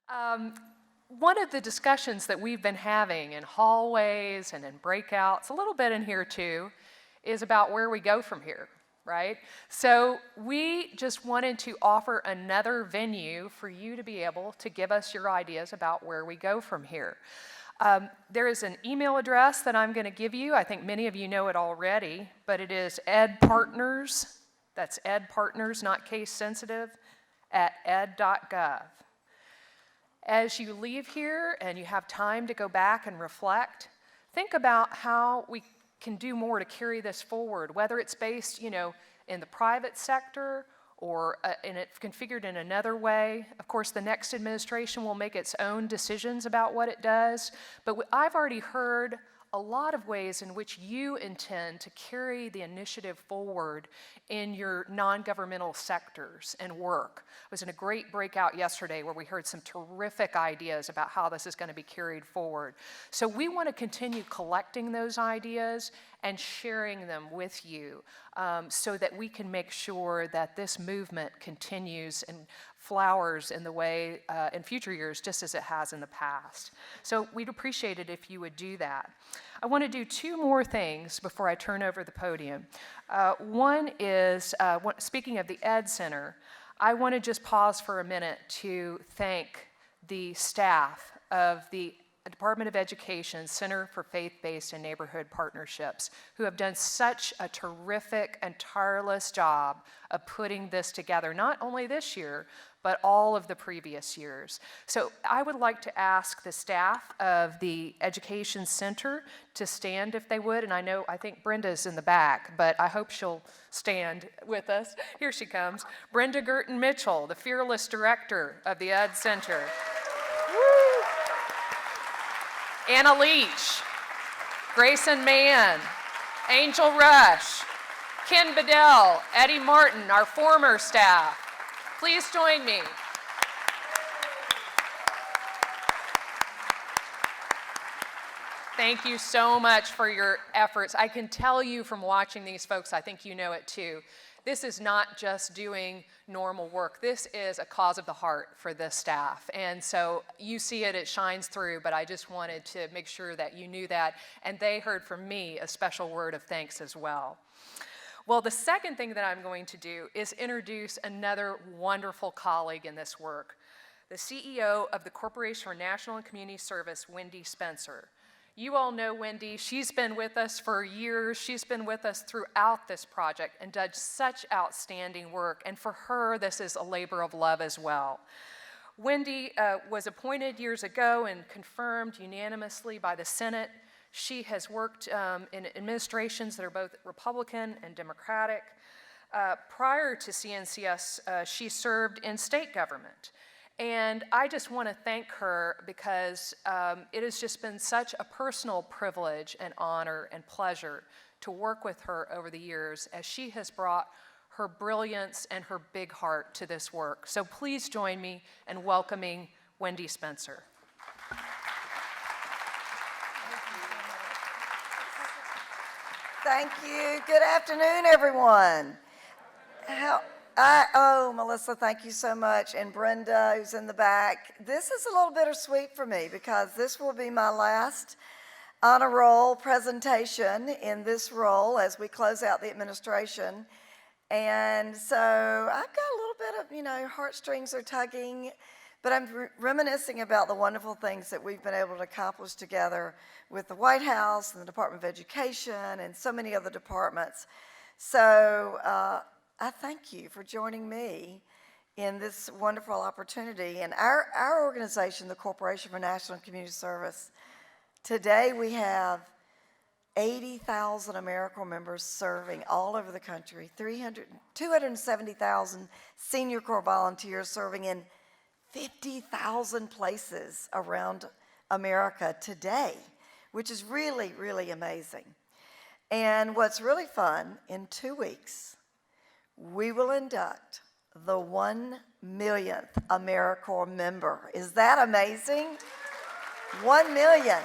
One of the discussions that we've been having in hallways and in breakouts, a little bit in here too, is about where we go from here, right? So we just wanted to offer another venue for you to be able to give us your ideas about where we go from here. There is an email address that I'm going to give you. I think many of you know it already, but it is edpartners, that's edpartners, not case sensitive, at ed.gov. As you leave here and you have time to go back and reflect, think about how we can do more to carry this forward, whether it's based, in the private sector or configured in another way. Of course, the next administration will make its own decisions about what it does, but I've already heard a lot of ways in which you intend to carry the initiative forward in your non-governmental sectors and work. I was in a great breakout yesterday where we heard some terrific ideas about how this is going to be carried forward. So we want to continue collecting those ideas and sharing them with you so that we can make sure that this movement continues and flowers in the way in future years just as it has in the past. So we'd appreciate it if you would do that. I want to do two more things before I turn over the podium. One is, speaking of the Ed Center, I want to just pause for a minute to thank the staff of the Department of Education Center for Faith-Based and Neighborhood Partnerships, who have done such a terrific and tireless job of putting this together, not only this year, but all of the previous years. So I would like to ask the staff of the Education Center to stand if they would, and I think Brenda's in the back, but I hope she'll stand with us. Here she comes. Brenda Girton Mitchell, the fearless director of the Ed Center. Anna Leach, Grayson Mann, Angel Rush, Ken Bedell, Eddie Martin, our former staff. Please join me. Thank you so much for your efforts. I can tell you from watching these folks, I think you know it too, this is not just doing normal work. This is a cause of the heart for this staff. And so you see it, it shines through, but I just wanted to make sure that you knew that. And they heard from me a special word of thanks as well. Well, the second thing that I'm going to do is introduce another wonderful colleague in this work, the CEO of the Corporation for National and Community Service, Wendy Spencer. You all know Wendy. She's been with us for years. She's been with us throughout this project and done such outstanding work. And for her, this is a labor of love as well. Wendy was appointed years ago and confirmed unanimously by the Senate. She has worked in administrations that are both Republican and Democratic. Prior to CNCS, she served in state government. And I just want to thank her because it has just been such a personal privilege and honor and pleasure to work with her over the years as she has brought her brilliance and her big heart to this work. So please join me in welcoming Wendy Spencer. Thank you. Good afternoon, everyone. Melissa, thank you so much. And Brenda, who's in the back. This is a little bittersweet for me because this will be my last honor roll presentation in this role as we close out the administration. And so I've got a little bit of, heartstrings are tugging, but I'm reminiscing about the wonderful things that we've been able to accomplish together with the White House and the Department of Education and so many other departments. So I thank you for joining me in this wonderful opportunity. And our organization, the Corporation for National and Community Service, today we have 80,000 AmeriCorps members serving all over the country, 270,000 senior corps volunteers serving in 50,000 places around America today, which is really, really amazing. And what's really fun, in 2 weeks, we will induct the 1 millionth AmeriCorps member. Is that amazing? 1 million.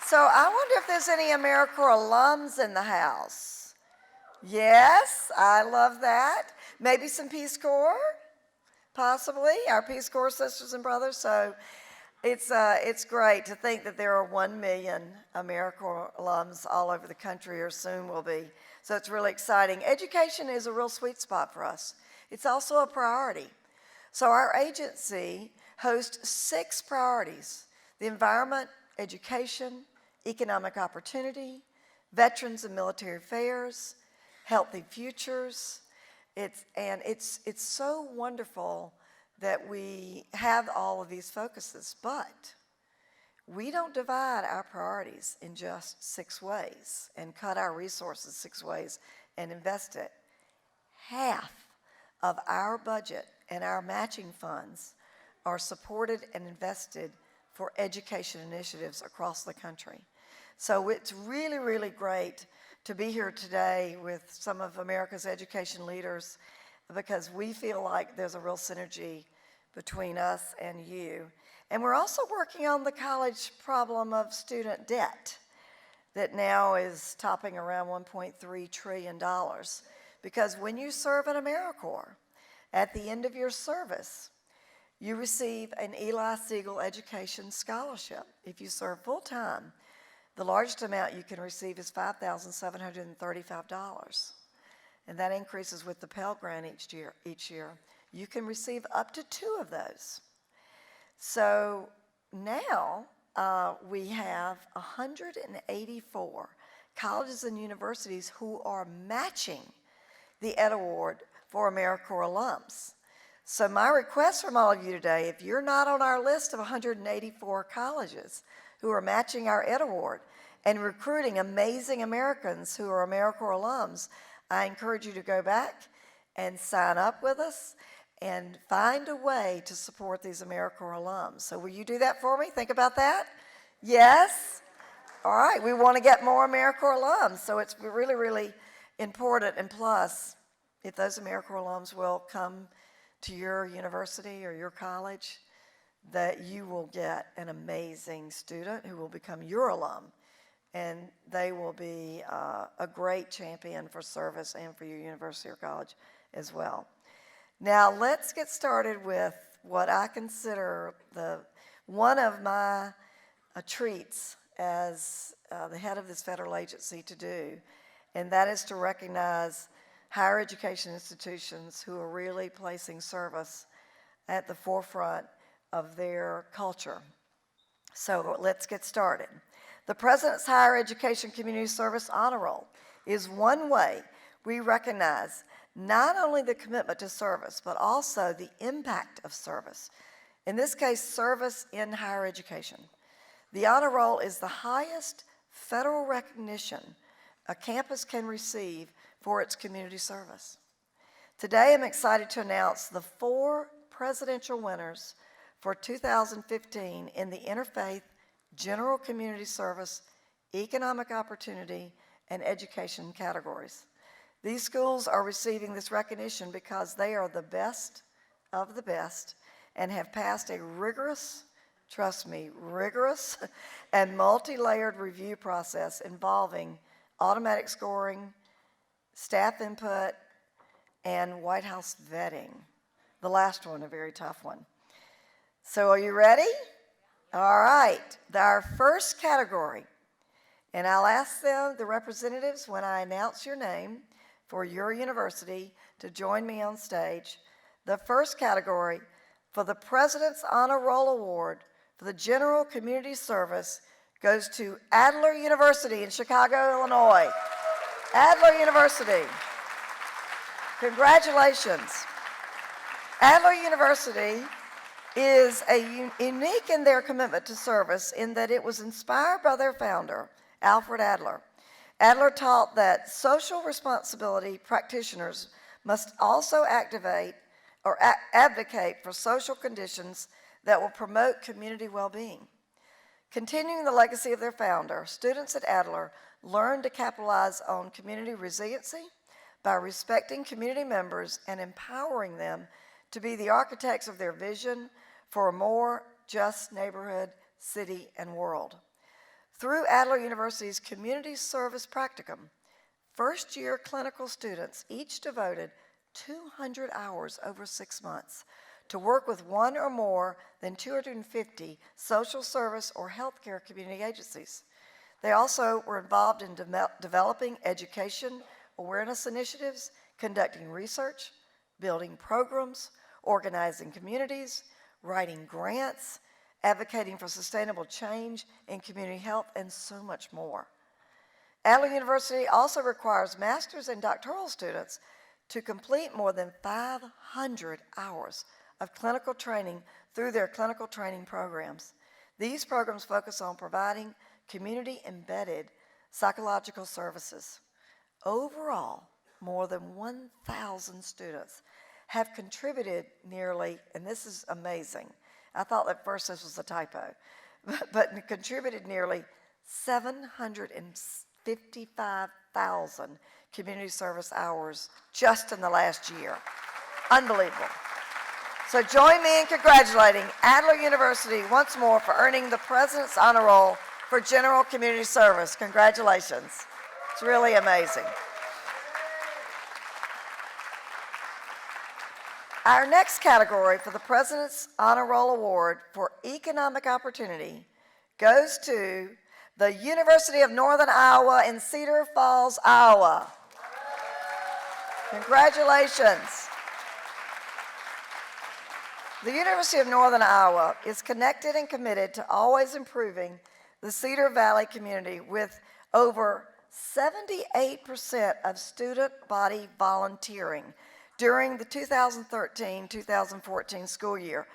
So I wonder if there's any AmeriCorps alums in the house. Yes, I love that. Maybe some Peace Corps? possibly, our Peace Corps sisters and brothers. So it's great to think that there are 1 million AmeriCorps alums all over the country, or soon will be. So it's really exciting. Education is a real sweet spot for us. It's also a priority. So our agency hosts 6 priorities: the environment, education, economic opportunity, veterans and military affairs, healthy futures. It's so wonderful that we have all of these focuses, but we don't divide our priorities in just 6 ways and cut our resources 6 ways and invest it. Half of our budget and our matching funds are supported and invested for education initiatives across the country. So it's really, really great to be here today with some of America's education leaders, because we feel like there's a real synergy between us and you. And we're also working on the college problem of student debt that now is topping around $1.3 trillion. Because when you serve in AmeriCorps, at the end of your service, you receive an Eli Siegel Education Scholarship. If you serve full-time, the largest amount you can receive is $5,735. And that increases with the Pell Grant each year. You can receive up to 2 of those. So now we have 184 colleges and universities who are matching the Ed Award for AmeriCorps alums. So my request from all of you today, if you're not on our list of 184 colleges who are matching our Ed Award and recruiting amazing Americans who are AmeriCorps alums, I encourage you to go back and sign up with us and find a way to support these AmeriCorps alums. So will you do that for me? Think about that? Yes? All right, we want to get more AmeriCorps alums, so it's really, really important. And plus, if those AmeriCorps alums will come to your university or your college, that you will get an amazing student who will become your alum, and they will be a great champion for service and for your university or college as well. Now let's get started with what I consider one of my treats as the head of this federal agency to do, and that is to recognize higher education institutions who are really placing service at the forefront of their culture. So let's get started. The President's Higher Education Community Service Honor Roll is one way we recognize not only the commitment to service, but also the impact of service. In this case, service in higher education. The Honor Roll is the highest federal recognition a campus can receive for its community service. Today, I'm excited to announce the 4 presidential winners for 2015 in the Interfaith, General Community Service, Economic Opportunity, and Education categories. These schools are receiving this recognition because they are the best of the best and have passed a rigorous, trust me, rigorous and multi-layered review process involving automatic scoring, staff input, and White House vetting. The last one, a very tough one. So are you ready? All right, our first category, and I'll ask the representatives when I announce your name for your university to join me on stage. The first category for the President's Honor Roll Award for the General Community Service goes to Adler University in Chicago, Illinois. Adler University. Congratulations. Adler University is unique in their commitment to service in that it was inspired by their founder, Alfred Adler. Adler taught that social responsibility practitioners must also activate or advocate for social conditions that will promote community well-being. Continuing the legacy of their founder, students at Adler learn to capitalize on community resiliency by respecting community members and empowering them to be the architects of their vision for a more just neighborhood, city, and world. Through Adler University's Community Service Practicum, first-year clinical students each devoted 200 hours over 6 months to work with one or more than 250 social service or healthcare community agencies. They also were involved in developing education awareness initiatives, conducting research, building programs, organizing communities, writing grants, advocating for sustainable change in community health, and so much more. Adler University also requires master's and doctoral students to complete more than 500 hours of clinical training through their clinical training programs. These programs focus on providing community-embedded psychological services. Overall, more than 1,000 students have contributed nearly, and this is amazing, I thought at first this was a typo, but contributed nearly 755,000 community service hours just in the last year. Unbelievable. So join me in congratulating Adler University once more for earning the President's Honor Roll for General Community Service. Congratulations. It's really amazing. Our next category for the President's Honor Roll Award for Economic Opportunity goes to the University of Northern Iowa in Cedar Falls, Iowa. Congratulations. The University of Northern Iowa is connected and committed to always improving the Cedar Valley community with over 78% of student body volunteering during the 2013-2014 school year.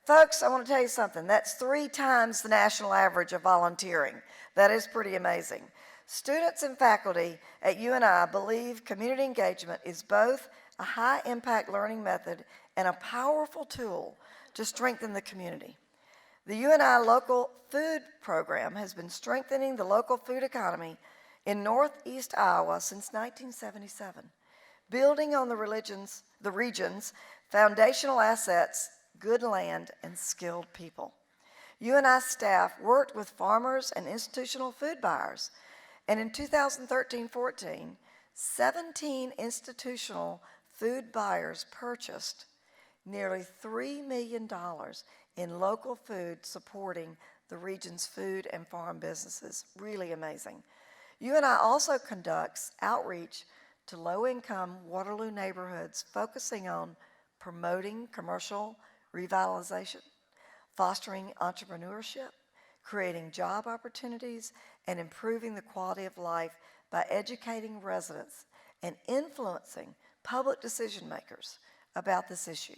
Folks, I want to tell you something. That's 3 times the national average of volunteering. That is pretty amazing. Students and faculty at UNI believe community engagement is both a high-impact learning method and a powerful tool to strengthen the community. The UNI Local Food Program has been strengthening the local food economy in Northeast Iowa since 1977, building on the region's foundational assets, good land, and skilled people. UNI staff worked with farmers and institutional food buyers, and in 2013-14, 17 institutional food buyers purchased nearly $3 million in local food supporting the region's food and farm businesses. Really amazing. UNI also conducts outreach to low-income Waterloo neighborhoods, focusing on promoting commercial revitalization, fostering entrepreneurship, creating job opportunities, and improving the quality of life by educating residents and influencing public decision makers about this issue.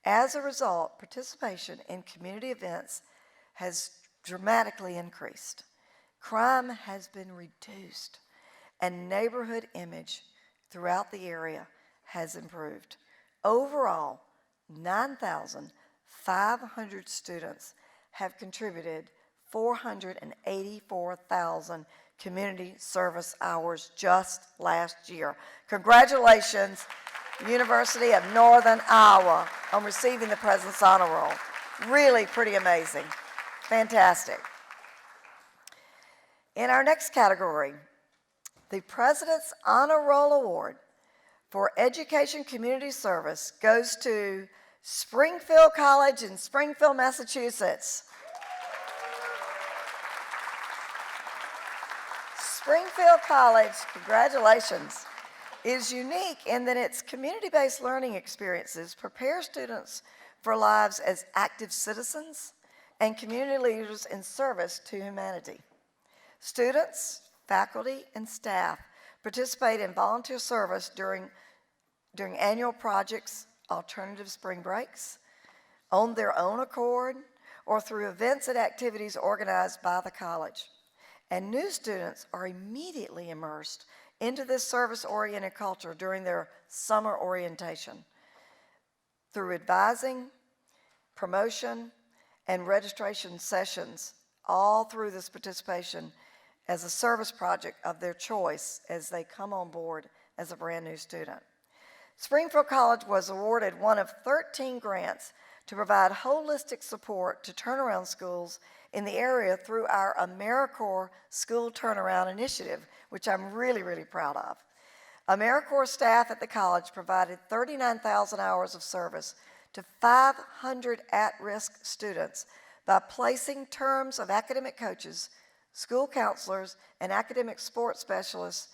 As a result, participation in community events has dramatically increased. Crime has been reduced, and neighborhood image throughout the area has improved. Overall, 9,500 students have contributed 484,000 community service hours just last year. Congratulations, University of Northern Iowa, on receiving the President's Honor Roll. Really pretty amazing. Fantastic. In our next category, the President's Honor Roll Award for Education Community Service goes to Springfield College in Springfield, Massachusetts. Springfield College, congratulations, is unique in that its community-based learning experiences prepare students for lives as active citizens and community leaders in service to humanity. Students, faculty, and staff participate in volunteer service during annual projects, alternative spring breaks, on their own accord, or through events and activities organized by the college. And new students are immediately immersed into this service-oriented culture during their summer orientation. Through advising, promotion, and registration sessions, all through this participation as a service project of their choice as they come on board as a brand new student. Springfield College was awarded one of 13 grants to provide holistic support to turnaround schools in the area through our AmeriCorps School Turnaround Initiative, which I'm really, really proud of. AmeriCorps staff at the college provided 39,000 hours of service to 500 at-risk students by placing terms of academic coaches, school counselors, and academic support specialists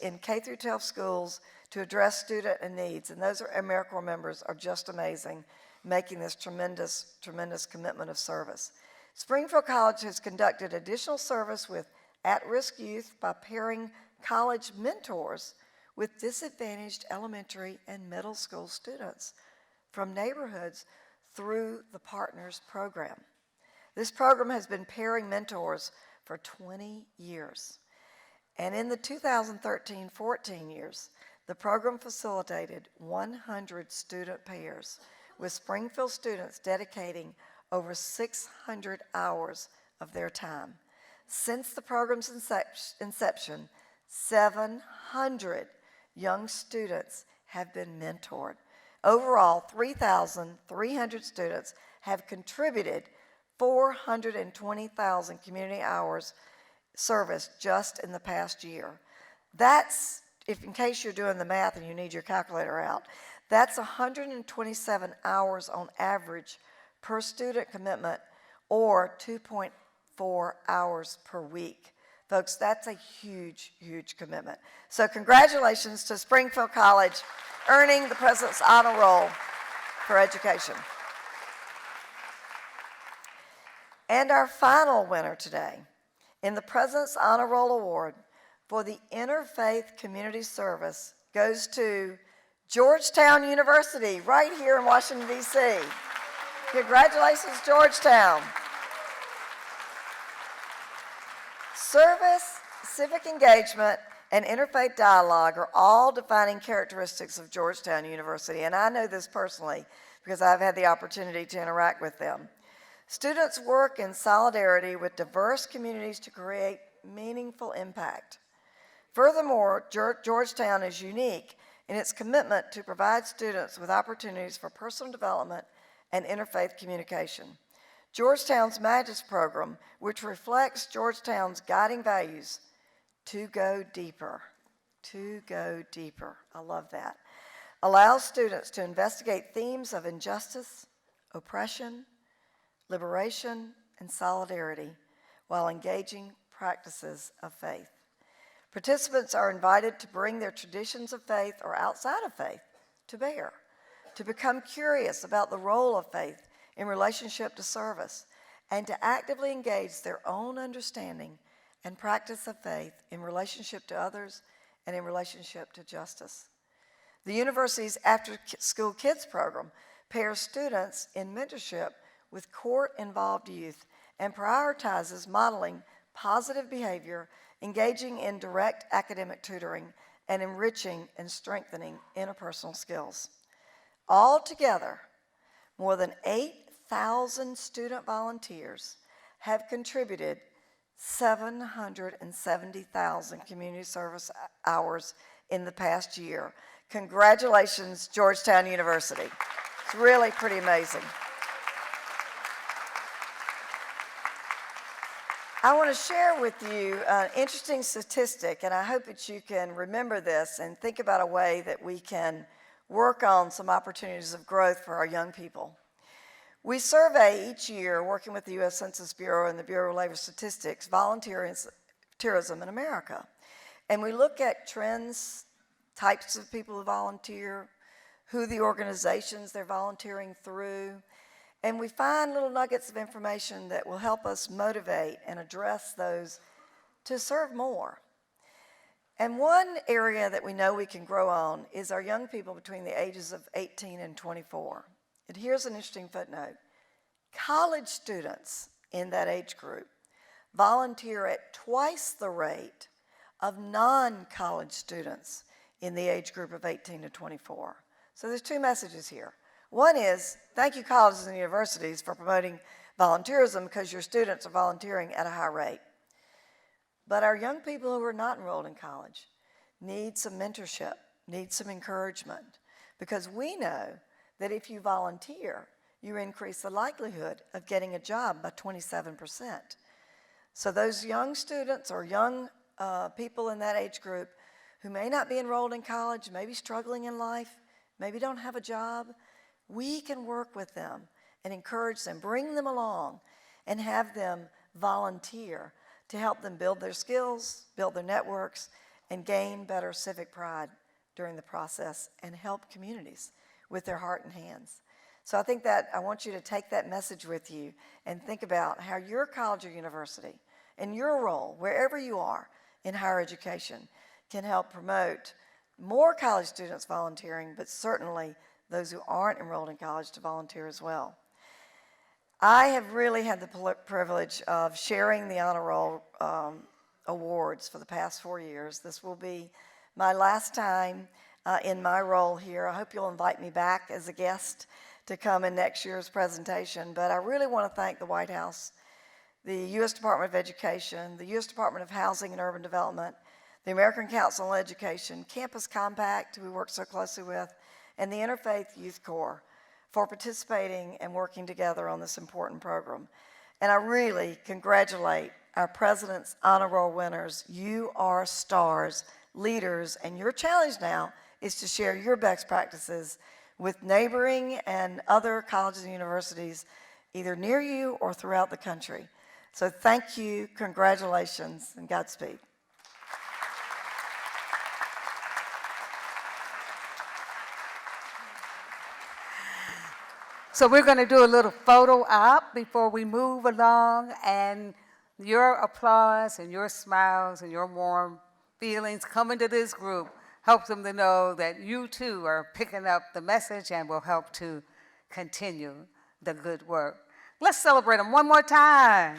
in K through 12 schools to address student and needs. And those AmeriCorps members are just amazing, making this tremendous, tremendous commitment of service. Springfield College has conducted additional service with at-risk youth by pairing college mentors with disadvantaged elementary and middle school students from neighborhoods through the Partners program. This program has been pairing mentors for 20 years. And in the 2013-14 years, the program facilitated 100 student pairs, with Springfield students dedicating over 600 hours of their time. Since the program's inception, 700 young students have been mentored. Overall, 3,300 students have contributed 420,000 community hours service just in the past year. That's, if in case you're doing the math and you need your calculator out, that's 127 hours on average per student commitment, or 2.4 hours per week. Folks, that's a huge, huge commitment. So congratulations to Springfield College earning the President's Honor Roll for education. And our final winner today in the President's Honor Roll Award for the Interfaith Community Service goes to Georgetown University, right here in Washington, D.C. Congratulations, Georgetown. Service, civic engagement, and interfaith dialogue are all defining characteristics of Georgetown University, and I know this personally because I've had the opportunity to interact with them. Students work in solidarity with diverse communities to create meaningful impact. Furthermore, Georgetown is unique in its commitment to provide students with opportunities for personal development and interfaith communication. Georgetown's Magis program, which reflects Georgetown's guiding values, to go deeper, I love that, allows students to investigate themes of injustice, oppression, liberation, and solidarity while engaging practices of faith. Participants are invited to bring their traditions of faith or outside of faith to bear, to become curious about the role of faith in relationship to service, and to actively engage their own understanding and practice of faith in relationship to others and in relationship to justice. The university's after-school kids program pairs students in mentorship with court-involved youth and prioritizes modeling positive behavior, engaging in direct academic tutoring, and enriching and strengthening interpersonal skills. Altogether, more than 8,000 student volunteers have contributed 770,000 community service hours in the past year. Congratulations, Georgetown University. It's really pretty amazing. I want to share with you an interesting statistic, and I hope that you can remember this and think about a way that we can work on some opportunities of growth for our young people. We survey each year, working with the U.S. Census Bureau and the Bureau of Labor Statistics, volunteerism in America. And we look at trends, types of people who volunteer, who the organizations they're volunteering through, and we find little nuggets of information that will help us motivate and address those to serve more. And one area that we know we can grow on is our young people between the ages of 18 and 24. And here's an interesting footnote. College students in that age group volunteer at twice the rate of non-college students in the age group of 18 to 24. So there's two messages here. One is, thank you colleges and universities for promoting volunteerism because your students are volunteering at a high rate. But our young people who are not enrolled in college need some mentorship, need some encouragement, because we know that if you volunteer, you increase the likelihood of getting a job by 27%. So those young students or young people in that age group who may not be enrolled in college, maybe struggling in life, maybe don't have a job, we can work with them and encourage them, bring them along, and have them volunteer to help them build their skills, build their networks, and gain better civic pride during the process and help communities with their heart and hands. So I think that I want you to take that message with you and think about how your college or university and your role, wherever you are in higher education, can help promote more college students volunteering, but certainly those who aren't enrolled in college to volunteer as well. I have really had the privilege of sharing the Honor Roll awards for the past 4 years. This will be my last time in my role here. I hope you'll invite me back as a guest to come in next year's presentation. But I really want to thank the White House, the U.S. Department of Education, the U.S. Department of Housing and Urban Development, the American Council on Education, Campus Compact, who we work so closely with, and the Interfaith Youth Corps for participating and working together on this important program. And I really congratulate our President's Honor Roll winners. You are stars, leaders, and your challenge now is to share your best practices with neighboring and other colleges and universities, either near you or throughout the country. So thank you, congratulations, and Godspeed. So we're going to do a little photo op before we move along, and your applause and your smiles and your warm feelings coming to this group helps them to know that you too are picking up the message and will help to continue the good work. Let's celebrate them one more time.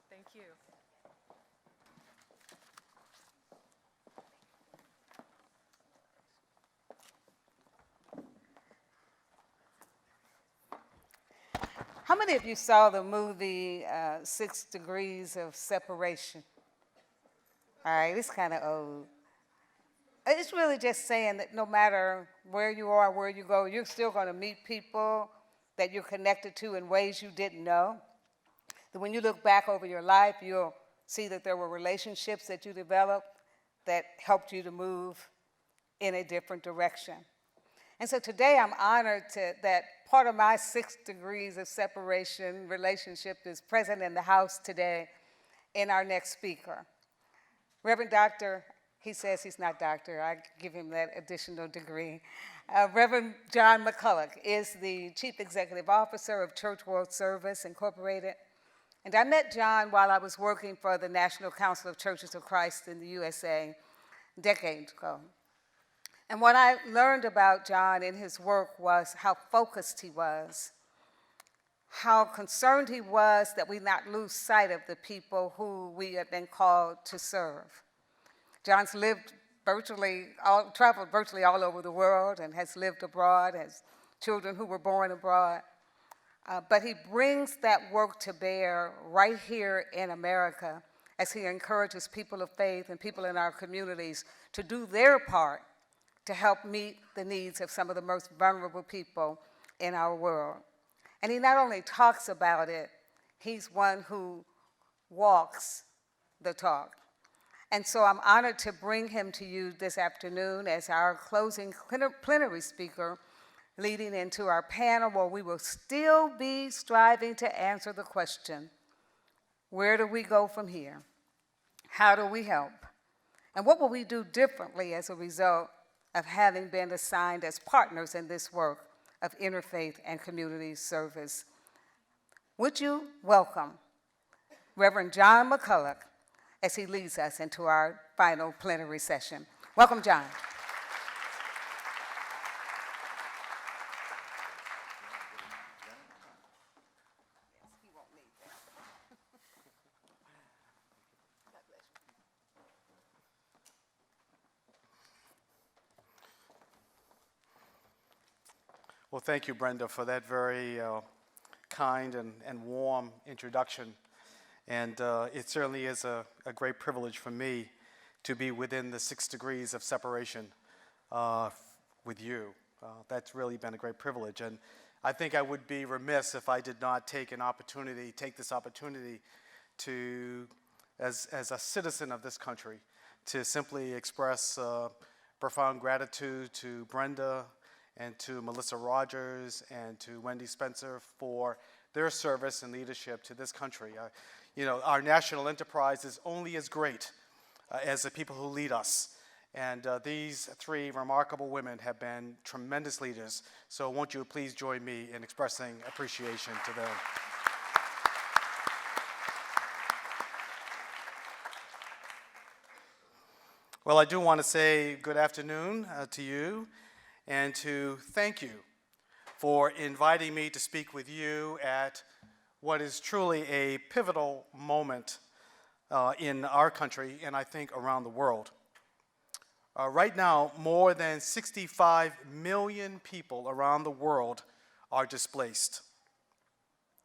Thank you. How many of you saw the movie 6 Degrees of Separation? All right, it's kind of old. It's really just saying that no matter where you are, where you go, you're still going to meet people that you're connected to in ways you didn't know. That when you look back over your life, you'll see that there were relationships that you developed that helped you to move in a different direction. And so today I'm honored that part of my 6 degrees of separation relationship is present in the house today in our next speaker. Reverend Dr., he says he's not doctor, I give him that additional degree. Reverend John McCulloch is the Chief Executive Officer of Church World Service Incorporated. And I met John while I was working for the National Council of Churches of Christ in the USA decades ago. And what I learned about John in his work was how focused he was, how concerned he was that we not lose sight of the people who we have been called to serve. John's traveled virtually all over the world and has lived abroad, has children who were born abroad. But he brings that work to bear right here in America as he encourages people of faith and people in our communities to do their part to help meet the needs of some of the most vulnerable people in our world. And he not only talks about it, he's one who walks the talk. And so I'm honored to bring him to you this afternoon as our closing plenary speaker, leading into our panel where we will still be striving to answer the question, where do we go from here? How do we help? And what will we do differently as a result of having been assigned as partners in this work of interfaith and community service? Would you welcome Reverend John McCulloch as he leads us into our final plenary session. Welcome, John. Well, thank you, Brenda, for that very kind and warm introduction. And it certainly is a great privilege for me to be within the 6 degrees of separation with you. That's really been a great privilege. And I think I would be remiss if I did not take this opportunity to, as a citizen of this country, to simply express profound gratitude to Brenda and to Melissa Rogers and to Wendy Spencer for their service and leadership to this country. Our national enterprise is only as great as the people who lead us. And these 3 remarkable women have been tremendous leaders. So won't you please join me in expressing appreciation to them. Well, I do want to say good afternoon to you and to thank you for inviting me to speak with you at what is truly a pivotal moment in our country and I think around the world. Right now, more than 65 million people around the world are displaced.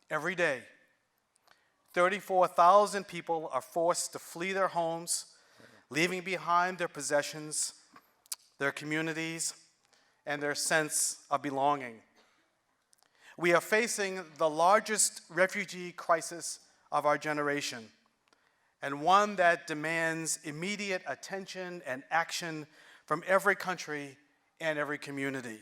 Every day, 34,000 people are forced to flee their homes, leaving behind their possessions, their communities, and their sense of belonging. We are facing the largest refugee crisis of our generation, and one that demands immediate attention and action from every country and every community.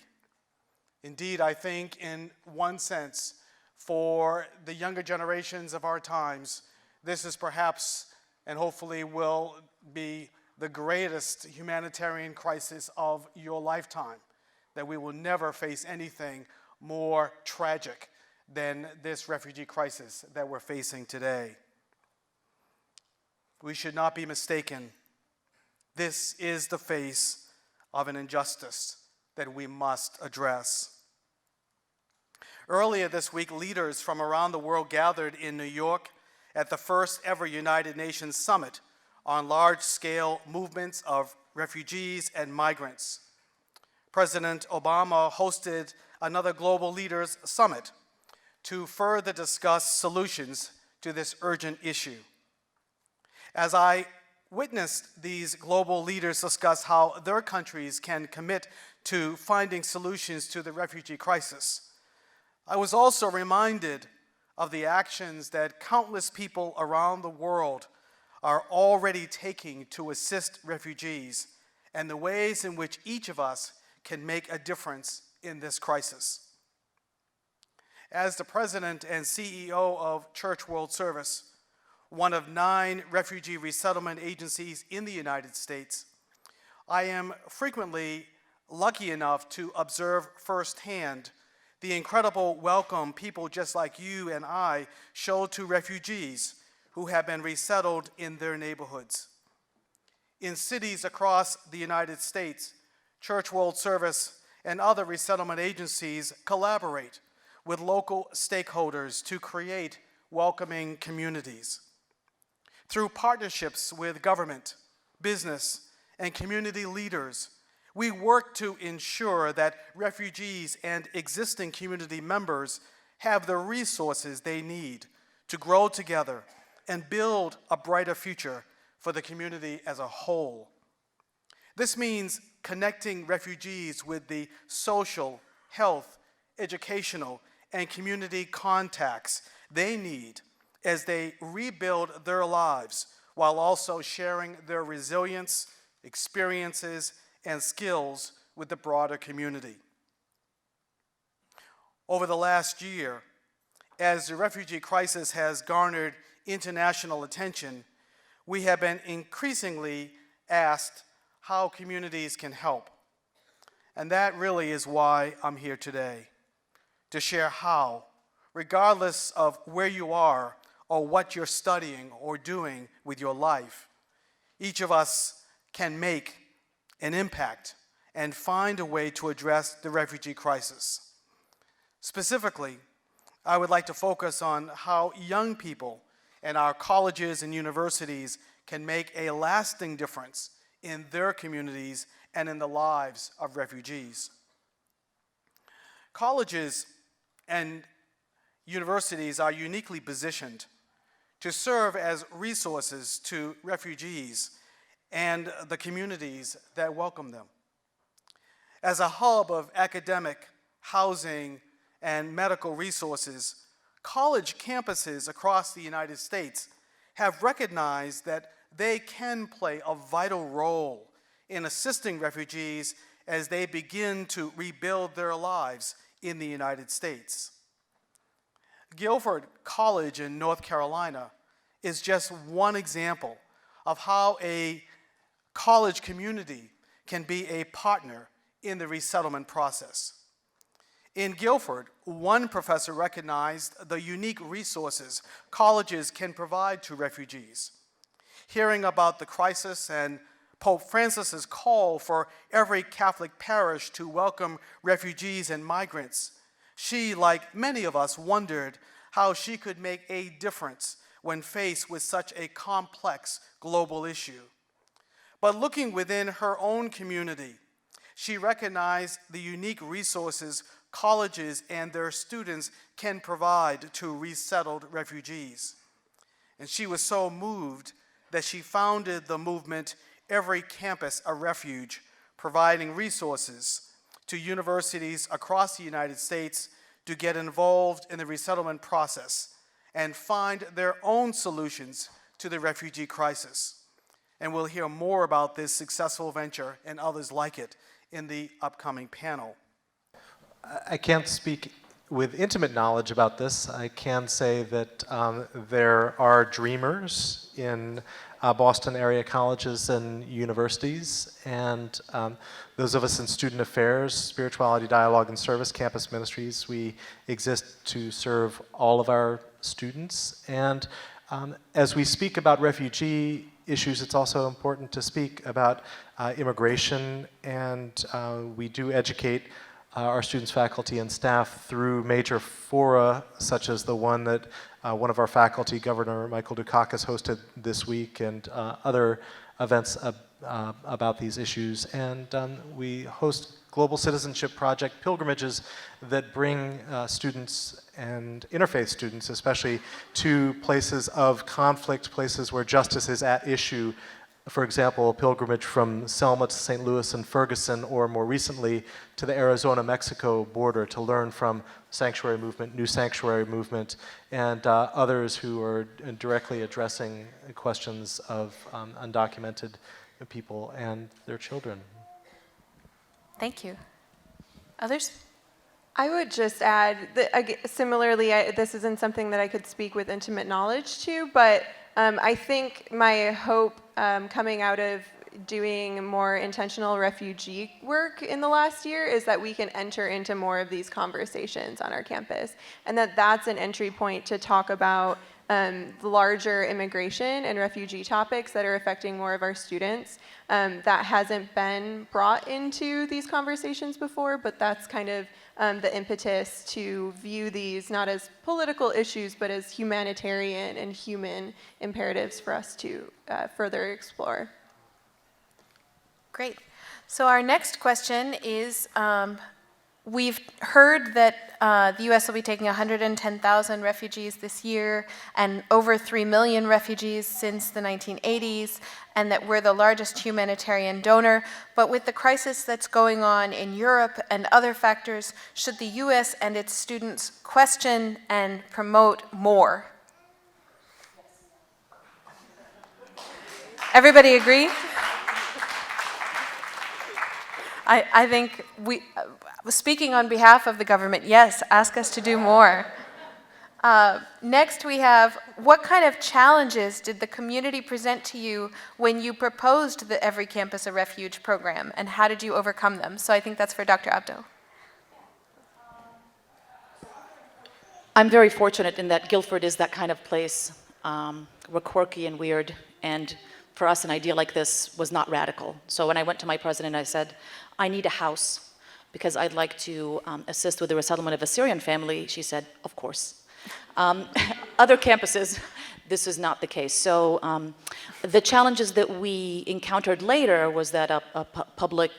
Indeed, I think in one sense, for the younger generations of our times, this is perhaps and hopefully will be the greatest humanitarian crisis of your lifetime, that we will never face anything more tragic than this refugee crisis that we're facing today. We should not be mistaken. This is the face of an injustice that we must address. Earlier this week, leaders from around the world gathered in New York at the first ever United Nations Summit on large-scale movements of refugees and migrants. President Obama hosted another Global Leaders Summit to further discuss solutions to this urgent issue. As I witnessed these global leaders discuss how their countries can commit to finding solutions to the refugee crisis, I was also reminded of the actions that countless people around the world are already taking to assist refugees and the ways in which each of us can make a difference in this crisis. As the president and CEO of Church World Service, one of 9 refugee resettlement agencies in the United States, I am frequently lucky enough to observe firsthand the incredible welcome people just like you and I show to refugees who have been resettled in their neighborhoods. In cities across the United States, Church World Service and other resettlement agencies collaborate with local stakeholders to create welcoming communities. Through partnerships with government, business, and community leaders, we work to ensure that refugees and existing community members have the resources they need to grow together and build a brighter future for the community as a whole. This means connecting refugees with the social, health, educational, and community contacts they need as they rebuild their lives while also sharing their resilience, experiences, and skills with the broader community. Over the last year, as the refugee crisis has garnered international attention, we have been increasingly asked how communities can help. And that really is why I'm here today, to share how, regardless of where you are or what you're studying or doing with your life, each of us can make an impact and find a way to address the refugee crisis. Specifically, I would like to focus on how young people in our colleges and universities can make a lasting difference in their communities and in the lives of refugees. Colleges and universities are uniquely positioned to serve as resources to refugees and the communities that welcome them. As a hub of academic, housing, and medical resources, college campuses across the United States have recognized that they can play a vital role in assisting refugees as they begin to rebuild their lives in the United States. Guilford College in North Carolina is just one example of how a college community can be a partner in the resettlement process. In Guilford, one professor recognized the unique resources colleges can provide to refugees. Hearing about the crisis and Pope Francis's call for every Catholic parish to welcome refugees and migrants, she, like many of us, wondered how she could make a difference when faced with such a complex global issue. But looking within her own community, she recognized the unique resources colleges and their students can provide to resettled refugees. And she was so moved that she founded the movement Every Campus a Refuge, providing resources to universities across the United States to get involved in the resettlement process and find their own solutions to the refugee crisis. And we'll hear more about this successful venture and others like it in the upcoming panel. I can't speak with intimate knowledge about this. I can say that there are dreamers in Boston area colleges and universities, and those of us in student affairs, spirituality, dialogue, and service campus ministries, we exist to serve all of our students. And as we speak about refugee issues, it's also important to speak about immigration, and we do educate our students, faculty, and staff through major fora, such as the one that one of our faculty, Governor Michael Dukakis, hosted this week, and other events about these issues. And we host Global Citizenship Project pilgrimages that bring students and interfaith students, especially, to places of conflict, places where justice is at issue. For example, a pilgrimage from Selma to St. Louis and Ferguson, or more recently to the Arizona-Mexico border to learn from Sanctuary Movement, New Sanctuary Movement, and others who are directly addressing questions of undocumented people and their children. Thank you. Others? I would just add that, similarly, this isn't something that I could speak with intimate knowledge to, but I think my hope coming out of doing more intentional refugee work in the last year is that we can enter into more of these conversations on our campus, and that's an entry point to talk about the larger immigration and refugee topics that are affecting more of our students. That hasn't been brought into these conversations before, but that's kind of the impetus to view these not as political issues, but as humanitarian and human imperatives for us to further explore. Great. So our next question is, we've heard that the U.S. will be taking 110,000 refugees this year and over 3 million refugees since the 1980s, and that we're the largest humanitarian donor. But with the crisis that's going on in Europe and other factors, should the U.S. and its students question and promote more? Everybody agree? I think speaking on behalf of the government, yes, ask us to do more. Next we have, what kind of challenges did the community present to you when you proposed the Every Campus a Refuge program, and how did you overcome them? So I think that's for Dr. Abdo. I'm very fortunate in that Guilford is that kind of place. We're quirky and weird, and for us an idea like this was not radical. So when I went to my president, I said, I need a house because I'd like to assist with the resettlement of a Syrian family. She said, of course. Other campuses, this is not the case. So the challenges that we encountered later was that a public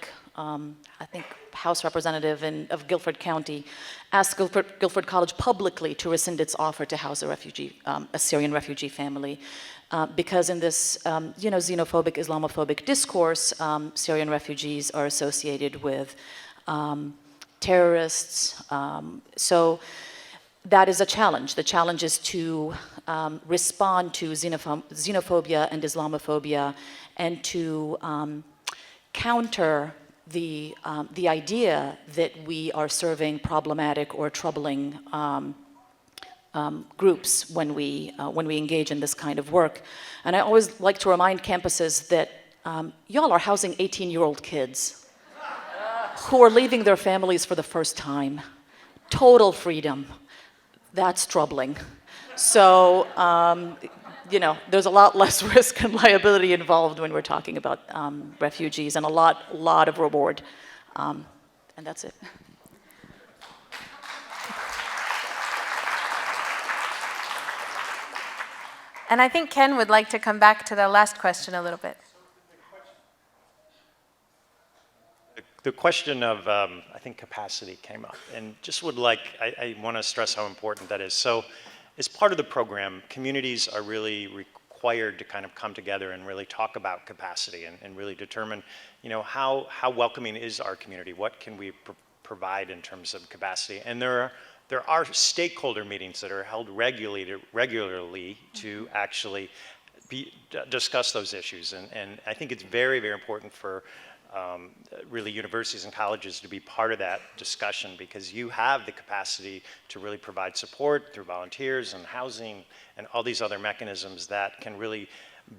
I think, House representative of Guilford County, asked Guilford College publicly to rescind its offer to house a Syrian refugee family. Because in this, xenophobic, Islamophobic discourse, Syrian refugees are associated with terrorists. So that is a challenge. The challenge is to respond to xenophobia and Islamophobia and to counter the idea that we are serving problematic or troubling groups when we engage in this kind of work. And I always like to remind campuses that y'all are housing 18-year-old kids who are leaving their families for the first time. Total freedom. That's troubling. So, there's a lot less risk and liability involved when we're talking about refugees, and a lot of reward. And that's it. And I think Ken would like to come back to the last question a little bit. The question of, I think, capacity came up, and just would like, I want to stress how important that is. So as part of the program, communities are really required to kind of come together and really talk about capacity and really determine, how welcoming is our community? What can we provide in terms of capacity? And there are stakeholder meetings that are held regularly to actually discuss those issues. And I think it's very, very important for really universities and colleges to be part of that discussion, because you have the capacity to really provide support through volunteers and housing and all these other mechanisms that can really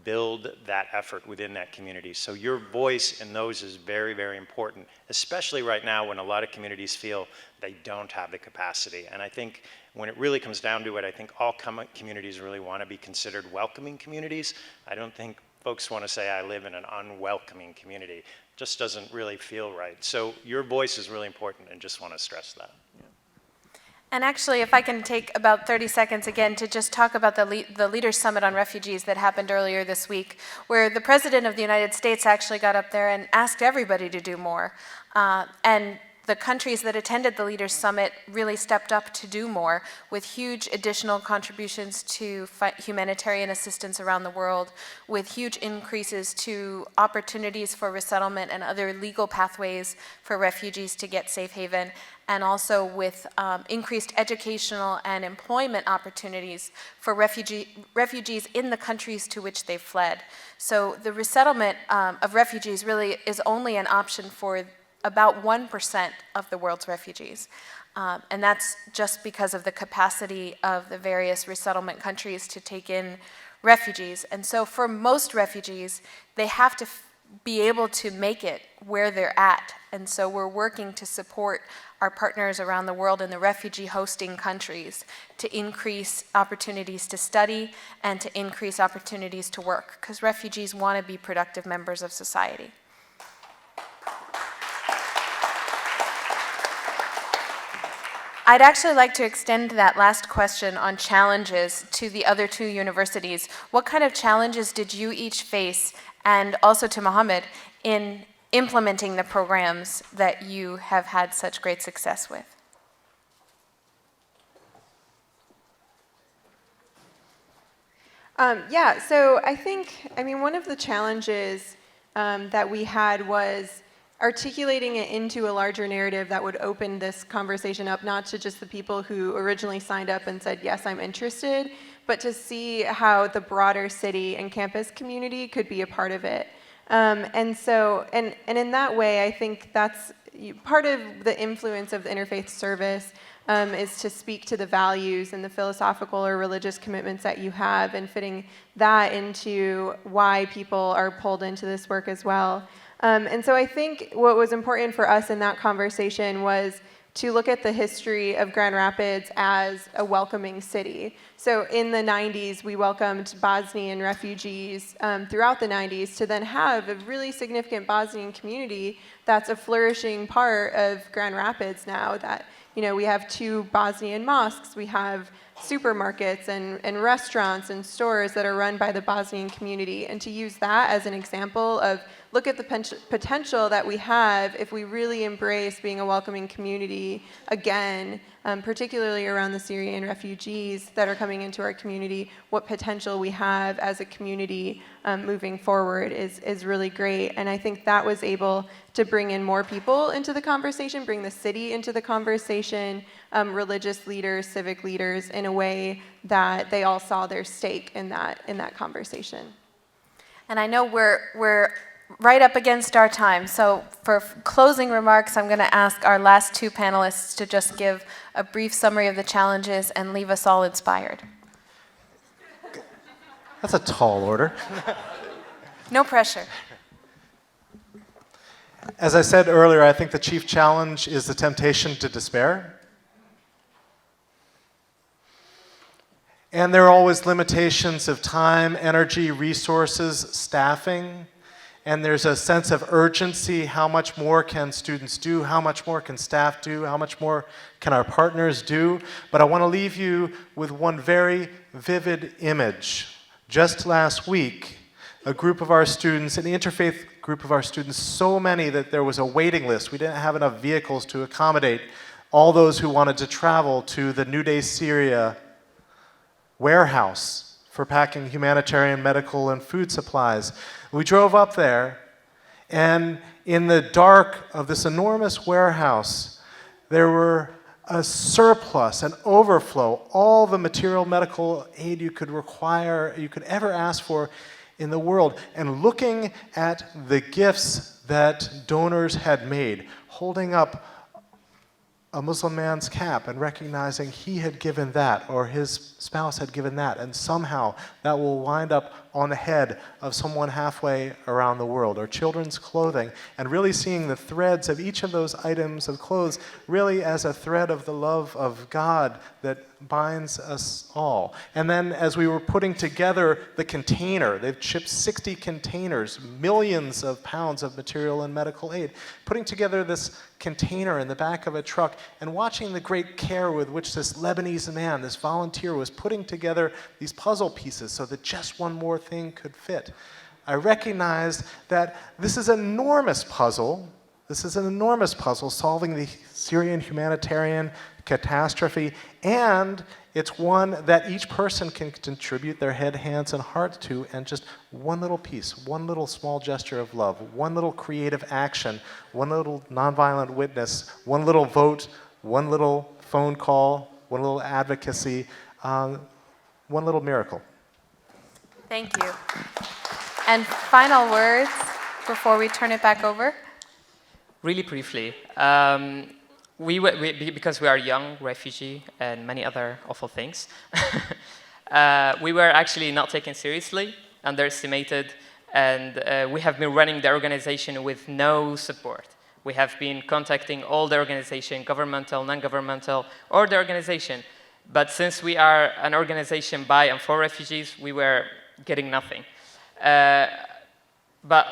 build that effort within that community. So your voice in those is very, very important, especially right now when a lot of communities feel they don't have the capacity. And I think when it really comes down to it, I think all communities really want to be considered welcoming communities. I don't think folks want to say, I live in an unwelcoming community. It just doesn't really feel right. So your voice is really important, and just want to stress that. Yeah. And actually, if I can take about 30 seconds again to just talk about the Leaders Summit on Refugees that happened earlier this week, where the President of the United States actually got up there and asked everybody to do more. And the countries that attended the Leaders Summit really stepped up to do more, with huge additional contributions to humanitarian assistance around the world, with huge increases to opportunities for resettlement and other legal pathways for refugees to get safe haven, and also with increased educational and employment opportunities for refugees in the countries to which they've fled. So the resettlement of refugees really is only an option for about 1% of the world's refugees. And that's just because of the capacity of the various resettlement countries to take in refugees. And so for most refugees, they have to be able to make it where they're at. And so we're working to support our partners around the world in the refugee hosting countries to increase opportunities to study and to increase opportunities to work, because refugees want to be productive members of society. I'd actually like to extend that last question on challenges to the other two universities. What kind of challenges did you each face, and also to Mohammed, in implementing the programs that you have had such great success with? So I think, one of the challenges that we had was articulating it into a larger narrative that would open this conversation up, not to just the people who originally signed up and said, yes, I'm interested, but to see how the broader city and campus community could be a part of it. And in that way, I think that's part of the influence of the Interfaith service is to speak to the values and the philosophical or religious commitments that you have, and fitting that into why people are pulled into this work as well. And so I think what was important for us in that conversation was to look at the history of Grand Rapids as a welcoming city. So in the 90s, we welcomed Bosnian refugees throughout the 90s, to then have a really significant Bosnian community that's a flourishing part of Grand Rapids now. That, we have 2 Bosnian mosques, we have supermarkets and restaurants and stores that are run by the Bosnian community, and to use that as an example of look at the potential that we have if we really embrace being a welcoming community again, particularly around the Syrian refugees that are coming into our community. What potential we have as a community moving forward is really great. And I think that was able to bring in more people into the conversation, bring the city into the conversation, religious leaders, civic leaders, in a way that they all saw their stake in that conversation. And I know we're right up against our time, so for closing remarks, I'm going to ask our last two panelists to just give a brief summary of the challenges and leave us all inspired. That's a tall order. No pressure. As I said earlier, I think the chief challenge is the temptation to despair. And there are always limitations of time, energy, resources, staffing. And there's a sense of urgency. How much more can students do? How much more can staff do? How much more can our partners do? But I want to leave you with one very vivid image. Just last week, a group of our students, an interfaith group of our students, so many that there was a waiting list. We didn't have enough vehicles to accommodate all those who wanted to travel to the New Day Syria warehouse for packing humanitarian, medical, and food supplies. We drove up there, and in the dark of this enormous warehouse, there were a surplus, an overflow, all the material medical aid you could require, you could ever ask for in the world. And looking at the gifts that donors had made, holding up a Muslim man's cap and recognizing he had given that, or his spouse had given that, and somehow that will wind up on the head of someone halfway around the world, or children's clothing, and really seeing the threads of each of those items of clothes really as a thread of the love of God that binds us all. And then as we were putting together the container, they've shipped 60 containers, millions of pounds of material and medical aid, putting together this container in the back of a truck and watching the great care with which this Lebanese man, this volunteer, was putting together these puzzle pieces so that just one more thing could fit. I recognized that this is an enormous puzzle. This is an enormous puzzle solving the Syrian humanitarian catastrophe, and it's one that each person can contribute their head, hands, and heart to, and just one little piece, one little small gesture of love, one little creative action, one little nonviolent witness, one little vote, one little phone call, one little advocacy, one little miracle. Thank you. And final words before we turn it back over? Really briefly, because we are young, refugee, and many other awful things, we were actually not taken seriously, underestimated, and we have been running the organization with no support. We have been contacting all the organization, governmental, non-governmental, or the organization. But since we are an organization by and for refugees, we were getting nothing. But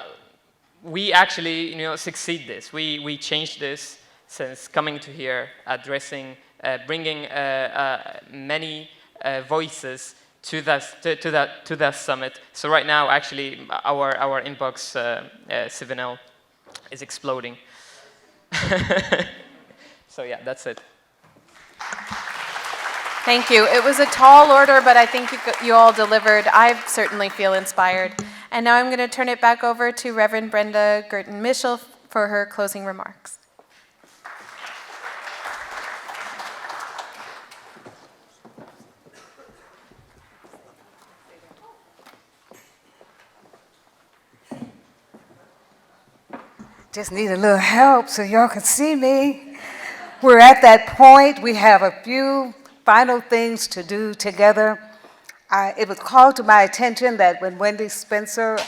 we actually, succeed this. We changed this since coming to here, addressing, bringing many voices to that summit. So right now, actually, our inbox, Civinel, is exploding. So yeah, that's it. Thank you. It was a tall order, but I think you all delivered. I certainly feel inspired. And now I'm going to turn it back over to Reverend Brenda Girton-Mitchell for her closing remarks. Just need a little help so y'all can see me. We're at that point. We have a few final things to do together. It was called to my attention that when Wendy Spencer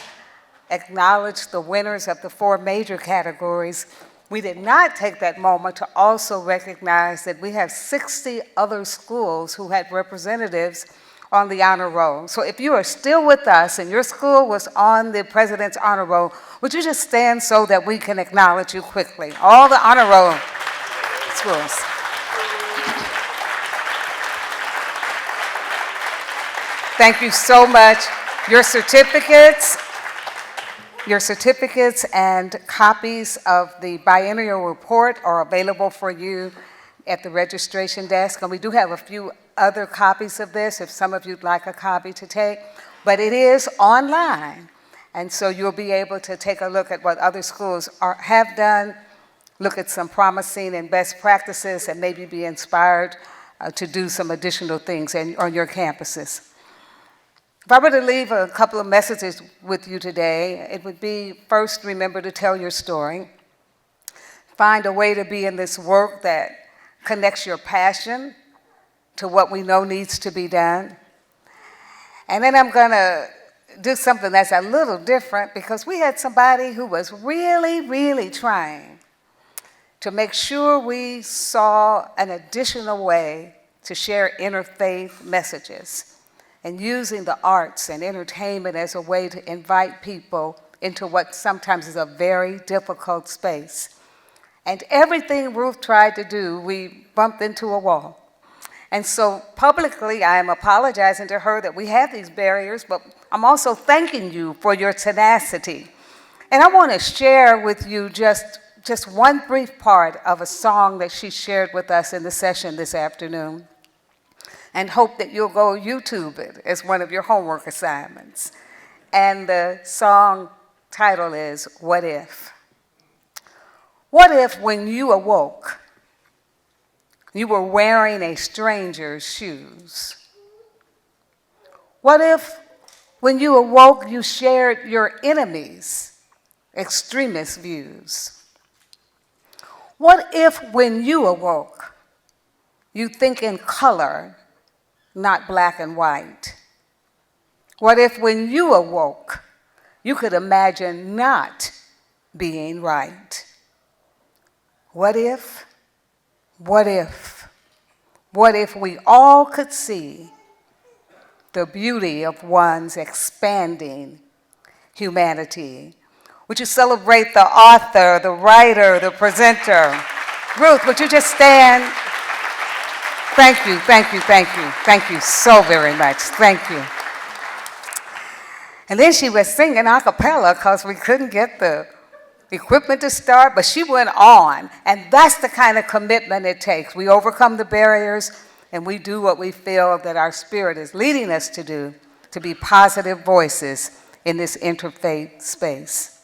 acknowledged the winners of the 4 major categories, we did not take that moment to also recognize that we have 60 other schools who had representatives on the honor roll. So if you are still with us and your school was on the President's honor roll, would you just stand so that we can acknowledge you quickly? All the honor roll schools. Thank you so much. Your certificates and copies of the biennial report are available for you at the registration desk. And we do have a few other copies of this if some of you'd like a copy to take. But it is online. And so you'll be able to take a look at what other schools have done, look at some promising and best practices, and maybe be inspired to do some additional things on your campuses. If I were to leave a couple of messages with you today, it would be, first, remember to tell your story. Find a way to be in this work that connects your passion to what we know needs to be done. And then I'm going to do something that's a little different, because we had somebody who was really, really trying to make sure we saw an additional way to share interfaith messages, and using the arts and entertainment as a way to invite people into what sometimes is a very difficult space. And everything Ruth tried to do, we bumped into a wall. And so publicly, I am apologizing to her that we have these barriers, but I'm also thanking you for your tenacity. And I want to share with you just one brief part of a song that she shared with us in the session this afternoon, and hope that you'll go YouTube it as one of your homework assignments. And the song title is What If? What if when you awoke, you were wearing a stranger's shoes? What if when you awoke, you shared your enemy's extremist views? What if when you awoke, you think in color, not black and white? What if when you awoke, you could imagine not being right? What if we all could see the beauty of one's expanding humanity? Would you celebrate the author, the writer, the presenter? Ruth, would you just stand? Thank you, thank you, thank you. Thank you so very much. Thank you. And then she was singing a cappella because we couldn't get the equipment to start, but she went on. And that's the kind of commitment it takes. We overcome the barriers, and we do what we feel that our spirit is leading us to do, to be positive voices in this interfaith space.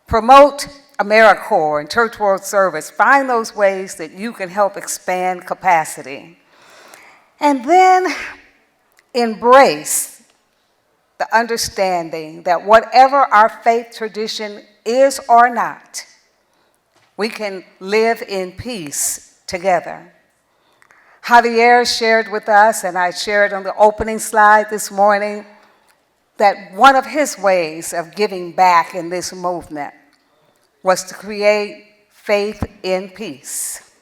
Promote AmeriCorps and Church World Service. Find those ways that you can help expand capacity. And then embrace the understanding that whatever our faith tradition is or not, we can live in peace together. Javier shared with us, and I shared on the opening slide this morning, that one of his ways of giving back in this movement was to create faith in peace.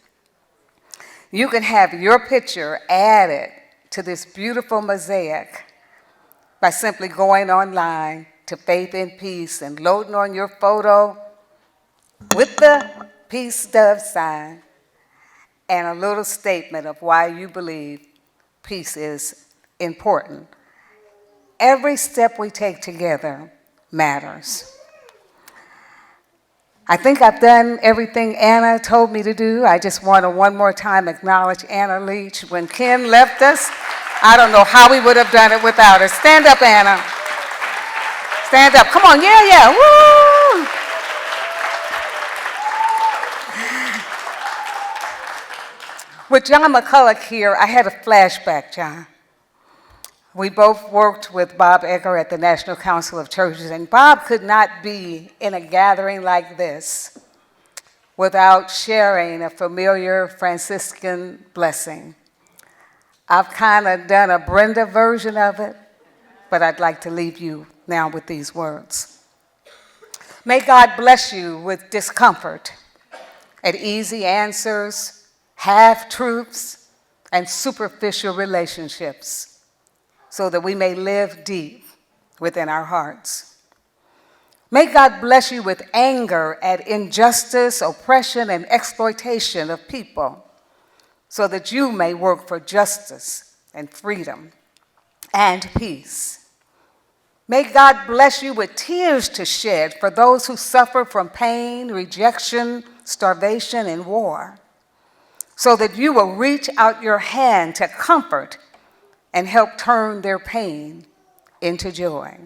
You can have your picture added to this beautiful mosaic by simply going online to Faith in Peace and loading on your photo with the peace dove sign and a little statement of why you believe peace is important. Every step we take together matters. I think I've done everything Anna told me to do. I just want to one more time acknowledge Anna Leach. When Ken left us, I don't know how we would have done it without her. Stand up, Anna. Stand up. Come on, yeah, woo! With John McCulloch here, I had a flashback, John. We both worked with Bob Egger at the National Council of Churches, and Bob could not be in a gathering like this without sharing a familiar Franciscan blessing. I've kind of done a Brenda version of it, but I'd like to leave you now with these words. May God bless you with discomfort and easy answers, half-truths, and superficial relationships, so that we may live deep within our hearts. May God bless you with anger at injustice, oppression, and exploitation of people, so that you may work for justice and freedom and peace. May God bless you with tears to shed for those who suffer from pain, rejection, starvation, and war, so that you will reach out your hand to comfort and help turn their pain into joy.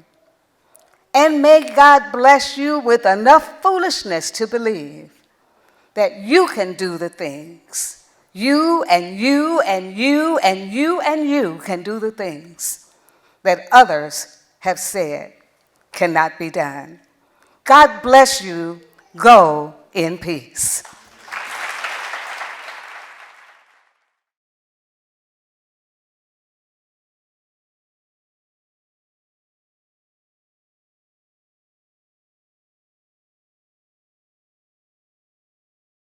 And may God bless you with enough foolishness to believe that you can do the things. You and you and you and you and you can do the things that others have said cannot be done. God bless you. Go in peace.